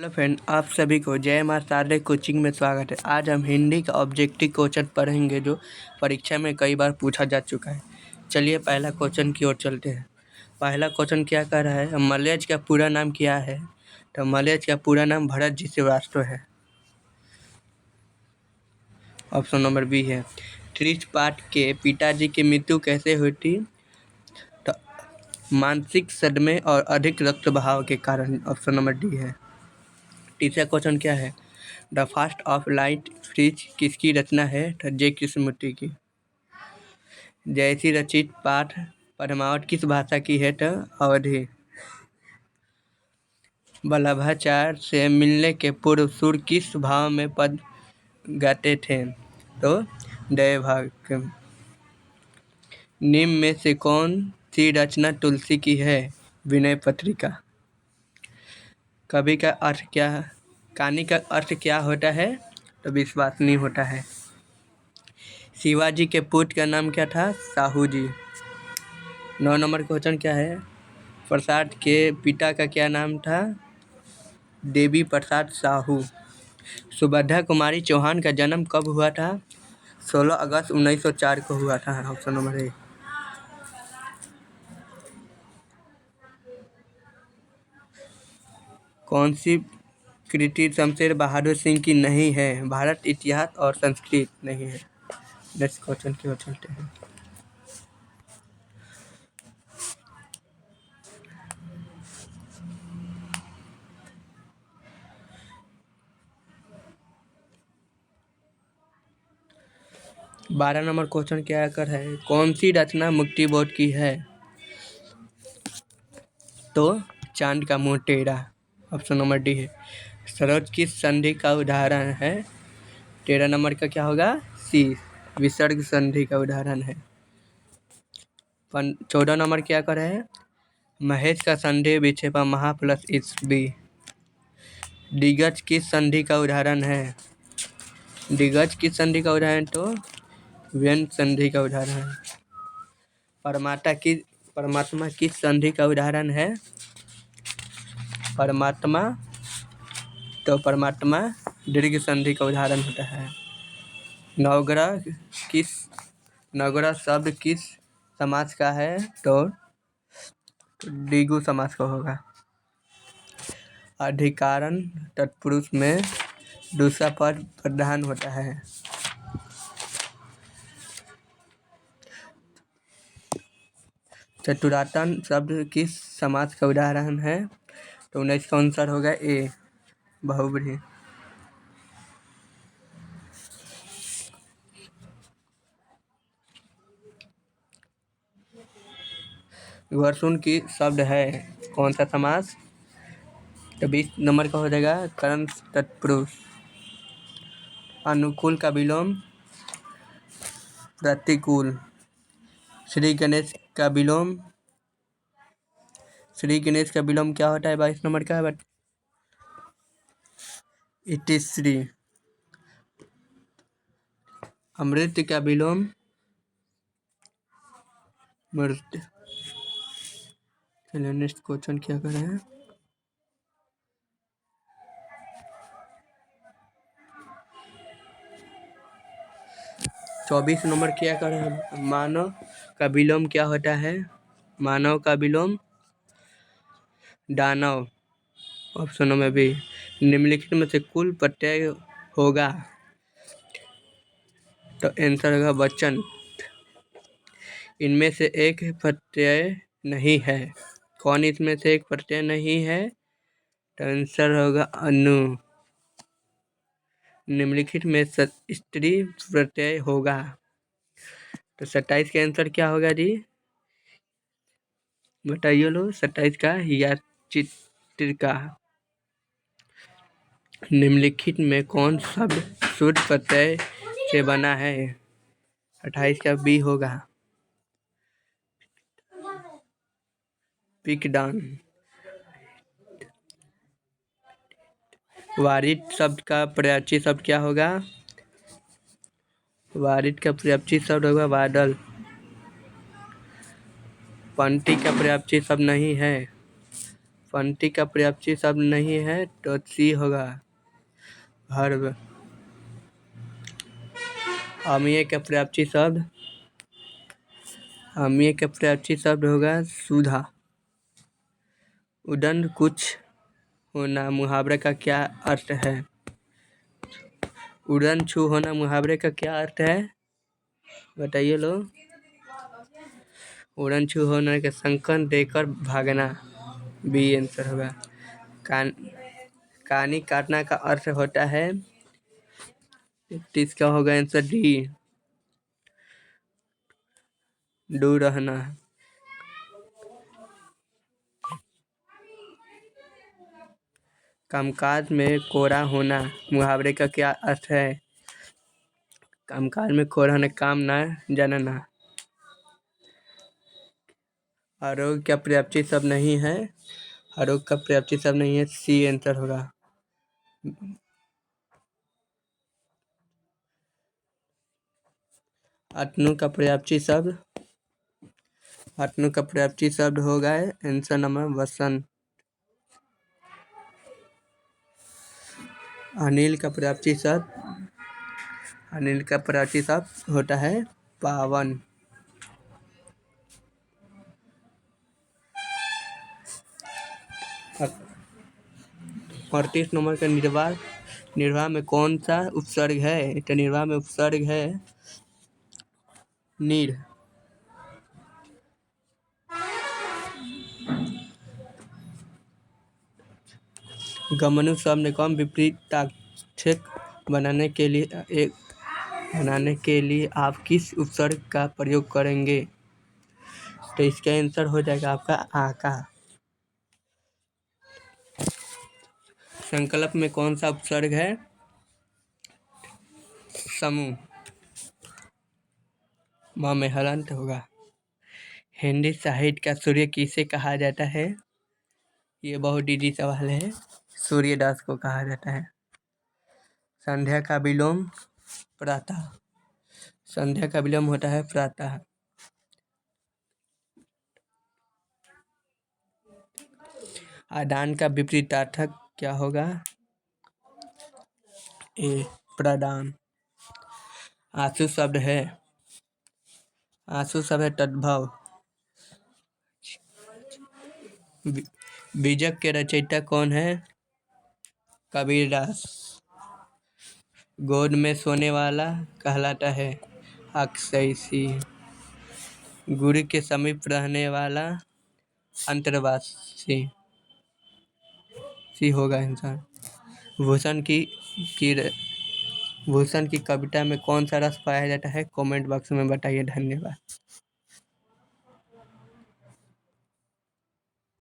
Hello friend, आप सभी को जय मां शारदे कोचिंग में स्वागत है। आज हम हिंदी का ऑब्जेक्टिव क्वेश्चन पढ़ेंगे जो परीक्षा में कई बार पूछा जा चुका है। चलिए पहला क्वेश्चन की ओर चलते हैं। पहला क्वेश्चन क्या कह रहा है, मलयज का पूरा नाम क्या है? तो मलयज का पूरा नाम भरत जी श्रीवास्तव है। ऑप्शन नंबर बी है। त्रिशपाठ के पिताजी की मृत्यु कैसे हुई थी? तो मानसिक सदमे और अधिक रक्त बहाव के कारण। ऑप्शन नंबर डी है। तीसरा क्वेश्चन क्या है, the fast of light fridge किसकी रचना है? तो जे कृष्णमूर्ति की। जैसी रचित पाठ पद्मावत किस भाषा की है? तो अवधी। वल्लभाचार्य से मिलने के पूर्व सूर्य किस भाव में पद गाते थे? तो दैवभाग। निम्न में से कौन सी रचना तुलसी की है? विनय पत्रिका। कवि का अर्थ क्या है? कहानी का अर्थ क्या होता है? तो विश्वसनीय होता है। शिवाजी के पुत्र का नाम क्या था? साहू जी। 9 नंबर क्वेश्चन क्या है, प्रसाद के पिता का क्या नाम था? देवी प्रसाद साहू। सुभद्रा कुमारी चौहान का जन्म कब हुआ था? 16 अगस्त 1904 को हुआ था। Option number A. कौन सी कृति शमशेर बहादुर सिंह की नहीं है? भारत इतिहास और संस्कृत नहीं है। नेक्स्ट क्वेश्चन की ओर चलते हैं। बारह नंबर क्वेश्चन क्या कर है, कौन सी रचना मुक्ति बोध की है? तो चांद का मुंह टेढ़ा। ऑप्शन नंबर डी है। सरोज किस संधि का उदाहरण है? 13 नंबर का क्या होगा? सी। विसर्ग संधि का उदाहरण है। 14 नंबर क्या कर रहे हैं, महेश का संधि विक्षेपा महा प्लस इस बी। दिग्गज किस संधि का उदाहरण है? दिग्गज किस संधि का उदाहरण? तो व्यंग संधि का उदाहरण है। परमात्मा किस संधि का उदाहरण है? परमात्मा, तो परमात्मा दीर्घ संधि का उदाहरण होता है। नवग्रह शब्द किस समास का है? तो द्विगु समास का होगा। अधिकारण तत्पुरुष में दूसरा पद प्रधान होता है। चतुरातन शब्द किस समास का उदाहरण है? तो 19 का आंसर होगा ए, बहुब्रीहि। वर्षुन की शब्द है कौन सा समास? तो 20 नंबर का हो जाएगा करण तत्पुरुष। अनुकूल का विलोम प्रतिकूल। श्री गणेश का विलोम क्या होता है? 22 नंबर का है इतिश्री। अमृत का विलोम मृत। चलिए नेक्स्ट क्वेश्चन क्या कर रहे हैं। चौबीस नंबर क्या कर रहे हैं, मानव का विलोम क्या होता है? मानव का विलोम दानव। Option number B. निम्नलिखित में से कुल प्रत्यय होगा? तो आंसर होगा वचन। इनमें से एक प्रत्यय नहीं है। कौन इसमें से एक प्रत्यय नहीं है? तो आंसर होगा अनु। निम्नलिखित में स्त्री प्रत्यय होगा? तो 27 का आंसर क्या होगा जी? बताइए लो। 27 का याचित्रिका। निम्नलिखित में कौन शब्द शुद्ध प्रत्यय से बना है? 28 का बी होगा पिकदान। वारिद शब्द का पर्यायवाची शब्द क्या होगा? वारिद का पर्यायवाची शब्द होगा बादल। पंक्ति का पर्यायवाची शब्द नहीं है। पंक्ति का पर्यायवाची शब्द नहीं है तो सी होगा। हर्ब। अमीय का पर्यायवाची शब्द होगा सुधा। उदंड कुछ होना मुहावरे का क्या अर्थ है? उड़न छू होना मुहावरे का क्या अर्थ है? बताइए लोग। उड़न छू होने के संकन देकर भागना, बी आंसर होगा। कानी काटना का अर्थ होता है, तो इसका होगा आंसर डी, दूर रहना। कामकाज में कोरा होना मुहावरे का क्या अर्थ है? कामकाज में कोरा होना काम ना जानना। आरोग्य का पर्यायवाची शब्द नहीं है, आरोग्य का पर्यायवाची शब्द नहीं है, सी आंसर होगा। अतनु का पर्यायवाची शब्द होगा आंसर नंबर वसंत। अनिल का पर्यायवाची शब्द होता है पावन। 38 नंबर का निर्वाह में कौन सा उपसर्ग है? तो निर्वाह में उपसर्ग है नीर। गमनु शब्द का विपरीतार्थक बनाने के लिए आप किस उपसर्ग का प्रयोग करेंगे? तो इसका आंसर हो जाएगा आपका आका। संकल्प में कौन सा उपसर्ग है? समूह। माँ में हलंत होगा। हिंदी साहित्य का सूर्य किसे कहा जाता है? ये बहुत इजी सवाल है। सूर्यदास को कहा जाता है। संध्या का विलोम प्रातः। संध्या का विलोम होता है प्रातः। आदान का विपरीतार्थक क्या होगा? ए प्रदान। आंसू शब्द है तद्भव। बीजक के रचयिता कौन है? कबीरदास। गोद में सोने वाला कहलाता है अक्षयसी। गुरु के समीप रहने वाला अंतर्वासी, सी होगा इंसान। भूषण की कविता में कौन सा रस पाया जाता है? कमेंट बॉक्स में बताइए। धन्यवाद।